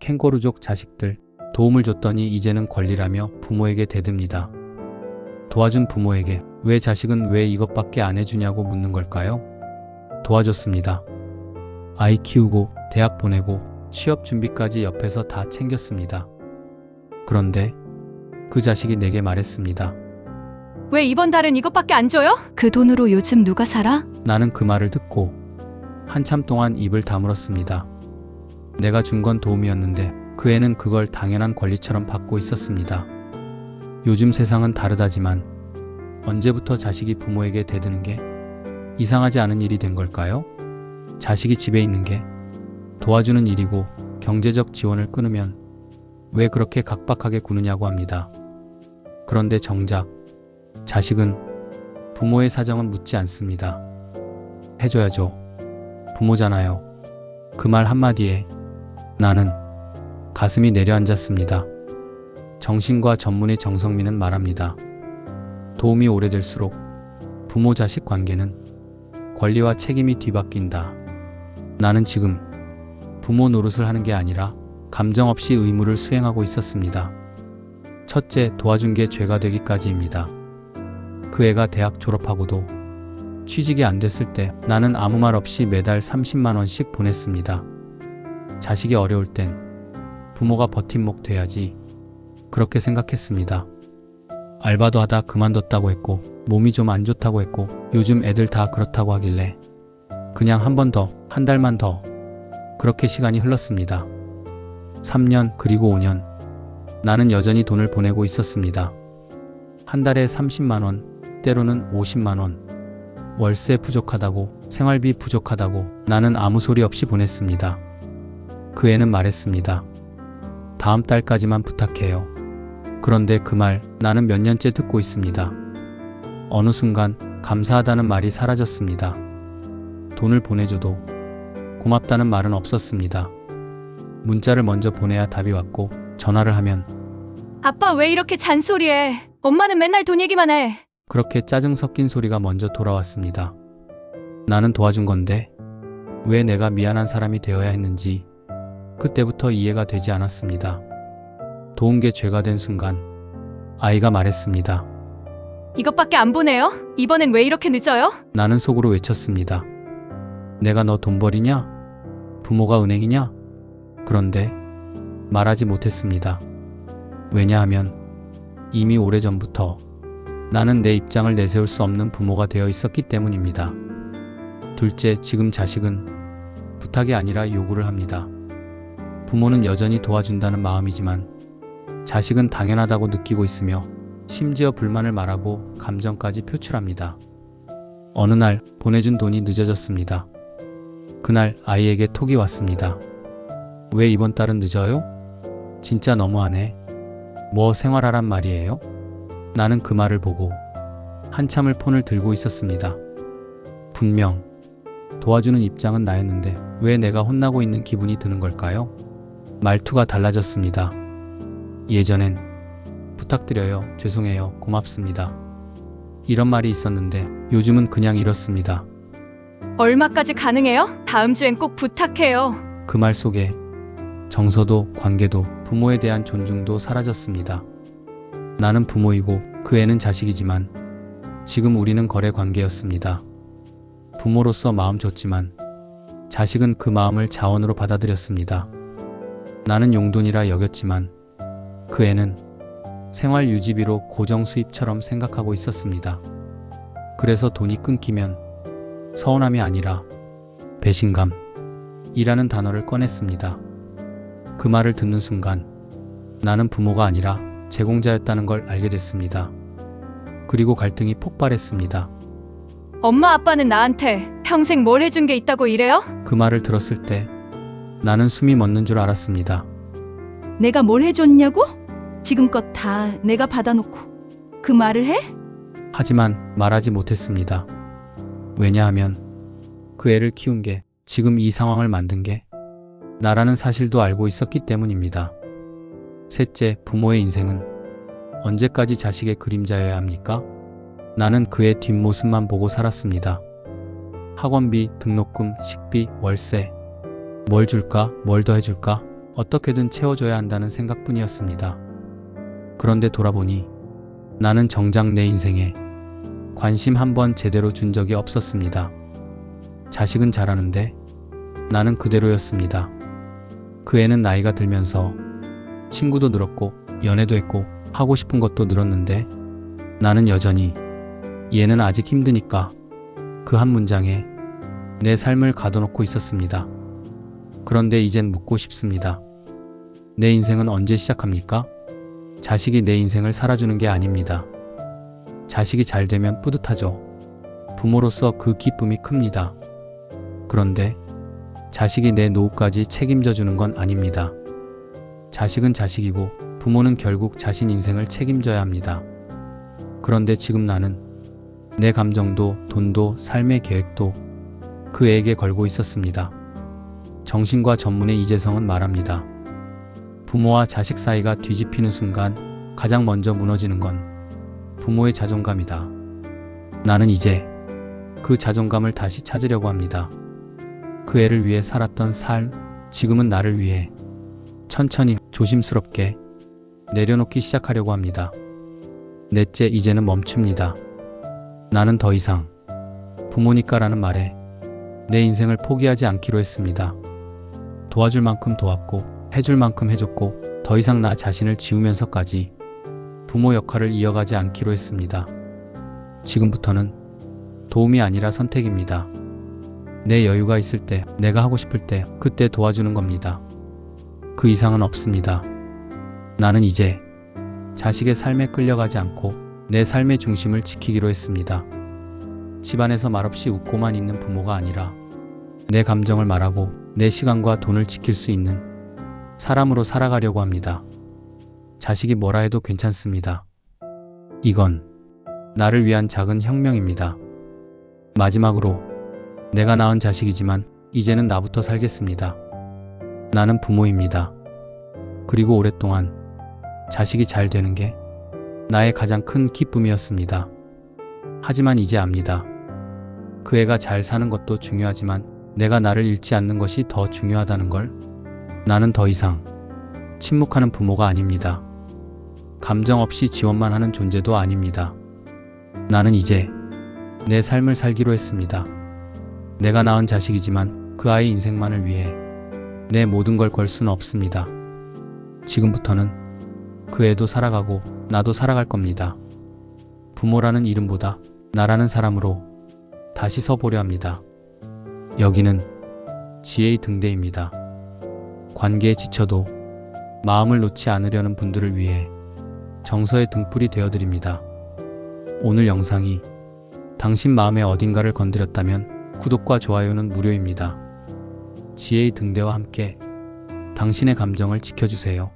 캥거루족 자식들 도움을 줬더니 이제는 권리라며 부모에게 대듭니다. 도와준 부모에게 왜 자식은 왜 이것밖에 안 해주냐고 묻는 걸까요? 도와줬습니다. 아이 키우고 대학 보내고 취업 준비까지 옆에서 다 챙겼습니다. 그런데 그 자식이 내게 말했습니다. 왜 이번 달은 이것밖에 안 줘요? 그 돈으로 요즘 누가 살아? 나는 그 말을 듣고 한참 동안 입을 다물었습니다. 내가 준 건 도움이었는데 그 애는 그걸 당연한 권리처럼 받고 있었습니다. 요즘 세상은 다르다지만 언제부터 자식이 부모에게 대드는 게 이상하지 않은 일이 된 걸까요? 자식이 집에 있는 게 도와주는 일이고 경제적 지원을 끊으면 왜 그렇게 각박하게 구느냐고 합니다. 그런데 정작 자식은 부모의 사정은 묻지 않습니다. 해줘야죠. 부모잖아요. 그 말 한마디에 나는 가슴이 내려앉았습니다. 정신과 전문의 정성민은 말합니다. 도움이 오래될수록 부모 자식 관계는 권리와 책임이 뒤바뀐다. 나는 지금 부모 노릇을 하는 게 아니라 감정 없이 의무를 수행하고 있었습니다. 첫째, 도와준 게 죄가 되기까지입니다. 그 애가 대학 졸업하고도 취직이 안 됐을 때 나는 아무 말 없이 매달 30만 원씩 보냈습니다. 자식이 어려울 땐 부모가 버팀목 돼야지 그렇게 생각했습니다. 알바도 하다 그만뒀다고 했고 몸이 좀 안 좋다고 했고 요즘 애들 다 그렇다고 하길래 그냥 한 번 더, 한 달만 더 그렇게 시간이 흘렀습니다. 3년 그리고 5년 나는 여전히 돈을 보내고 있었습니다. 한 달에 30만 원, 때로는 50만 원. 월세 부족하다고, 생활비 부족하다고 나는 아무 소리 없이 보냈습니다. 그 애는 말했습니다. 다음 달까지만 부탁해요. 그런데 그 말 나는 몇 년째 듣고 있습니다. 어느 순간 감사하다는 말이 사라졌습니다. 돈을 보내줘도 고맙다는 말은 없었습니다. 문자를 먼저 보내야 답이 왔고 전화를 하면 아빠 왜 이렇게 잔소리해? 엄마는 맨날 돈 얘기만 해. 그렇게 짜증 섞인 소리가 먼저 돌아왔습니다. 나는 도와준 건데 왜 내가 미안한 사람이 되어야 했는지 그때부터 이해가 되지 않았습니다. 도운 게 죄가 된 순간 아이가 말했습니다. 이것밖에 안 보내요? 이번엔 왜 이렇게 늦어요? 나는 속으로 외쳤습니다. 내가 너 돈 버리냐? 부모가 은행이냐? 그런데 말하지 못했습니다. 왜냐하면 이미 오래전부터 나는 내 입장을 내세울 수 없는 부모가 되어 있었기 때문입니다. 둘째, 지금 자식은 부탁이 아니라 요구를 합니다. 부모는 여전히 도와준다는 마음이지만 자식은 당연하다고 느끼고 있으며 심지어 불만을 말하고 감정까지 표출합니다. 어느 날 보내준 돈이 늦어졌습니다. 그날 아이에게 톡이 왔습니다. 왜 이번 달은 늦어요? 진짜 너무하네. 뭐 생활하란 말이에요? 나는 그 말을 보고 한참을 폰을 들고 있었습니다. 분명 도와주는 입장은 나였는데 왜 내가 혼나고 있는 기분이 드는 걸까요? 말투가 달라졌습니다. 예전엔 부탁드려요, 죄송해요, 고맙습니다. 이런 말이 있었는데 요즘은 그냥 이렇습니다. 얼마까지 가능해요? 다음 주엔 꼭 부탁해요. 그 말 속에 정서도 관계도 부모에 대한 존중도 사라졌습니다. 나는 부모이고 그 애는 자식이지만 지금 우리는 거래 관계였습니다. 부모로서 마음 줬지만 자식은 그 마음을 자원으로 받아들였습니다. 나는 용돈이라 여겼지만 그 애는 생활 유지비로 고정 수입처럼 생각하고 있었습니다. 그래서 돈이 끊기면 서운함이 아니라 배신감이라는 단어를 꺼냈습니다. 그 말을 듣는 순간 나는 부모가 아니라 제공자였다는 걸 알게 됐습니다. 그리고 갈등이 폭발했습니다. 엄마 아빠는 나한테 평생 뭘 해준 게 있다고 이래요? 그 말을 들었을 때 나는 숨이 멎는 줄 알았습니다. 내가 뭘 해줬냐고? 지금껏 다 내가 받아놓고 그 말을 해? 하지만 말하지 못했습니다. 왜냐하면 그 애를 키운 게 지금 이 상황을 만든 게 나라는 사실도 알고 있었기 때문입니다. 셋째, 부모의 인생은 언제까지 자식의 그림자여야 합니까? 나는 그의 뒷모습만 보고 살았습니다. 학원비, 등록금, 식비, 월세. 뭘 줄까? 뭘 더 해줄까? 어떻게든 채워줘야 한다는 생각뿐이었습니다. 그런데 돌아보니 나는 정작 내 인생에 관심 한 번 제대로 준 적이 없었습니다. 자식은 잘하는데 나는 그대로였습니다. 그 애는 나이가 들면서 친구도 늘었고 연애도 했고 하고 싶은 것도 늘었는데 나는 여전히 얘는 아직 힘드니까 그 한 문장에 내 삶을 가둬놓고 있었습니다. 그런데 이젠 묻고 싶습니다. 내 인생은 언제 시작합니까? 자식이 내 인생을 살아주는 게 아닙니다. 자식이 잘 되면 뿌듯하죠. 부모로서 그 기쁨이 큽니다. 그런데 자식이 내 노후까지 책임져 주는 건 아닙니다. 자식은 자식이고 부모는 결국 자신 인생을 책임져야 합니다. 그런데 지금 나는 내 감정도 돈도 삶의 계획도 그 애에게 걸고 있었습니다. 정신과 전문의 이재성은 말합니다. 부모와 자식 사이가 뒤집히는 순간 가장 먼저 무너지는 건 부모의 자존감이다. 나는 이제 그 자존감을 다시 찾으려고 합니다. 그 애를 위해 살았던 삶, 지금은 나를 위해 천천히 조심스럽게 내려놓기 시작하려고 합니다. 넷째, 이제는 멈춥니다. 나는 더 이상 부모니까라는 말에 내 인생을 포기하지 않기로 했습니다. 도와줄 만큼 도왔고 해줄 만큼 해줬고 더 이상 나 자신을 지우면서까지 부모 역할을 이어가지 않기로 했습니다. 지금부터는 도움이 아니라 선택입니다. 내 여유가 있을 때, 내가 하고 싶을 때, 그때 도와주는 겁니다. 그 이상은 없습니다. 나는 이제 자식의 삶에 끌려가지 않고 내 삶의 중심을 지키기로 했습니다. 집안에서 말없이 웃고만 있는 부모가 아니라 내 감정을 말하고 내 시간과 돈을 지킬 수 있는 사람으로 살아가려고 합니다. 자식이 뭐라 해도 괜찮습니다. 이건 나를 위한 작은 혁명입니다. 마지막으로 내가 낳은 자식이지만 이제는 나부터 살겠습니다. 나는 부모입니다. 그리고 오랫동안 자식이 잘 되는 게 나의 가장 큰 기쁨이었습니다. 하지만 이제 압니다. 그 애가 잘 사는 것도 중요하지만 내가 나를 잃지 않는 것이 더 중요하다는 걸. 나는 더 이상 침묵하는 부모가 아닙니다. 감정 없이 지원만 하는 존재도 아닙니다. 나는 이제 내 삶을 살기로 했습니다. 내가 낳은 자식이지만 그 아이 인생만을 위해 내 모든 걸 걸 수는 없습니다. 지금부터는 그 애도 살아가고 나도 살아갈 겁니다. 부모라는 이름보다 나라는 사람으로 다시 서보려 합니다. 여기는 지혜의 등대입니다. 관계에 지쳐도 마음을 놓지 않으려는 분들을 위해 정서의 등불이 되어드립니다. 오늘 영상이 당신 마음의 어딘가를 건드렸다면 구독과 좋아요는 무료입니다. 지혜의 등대와 함께 당신의 감정을 지켜주세요.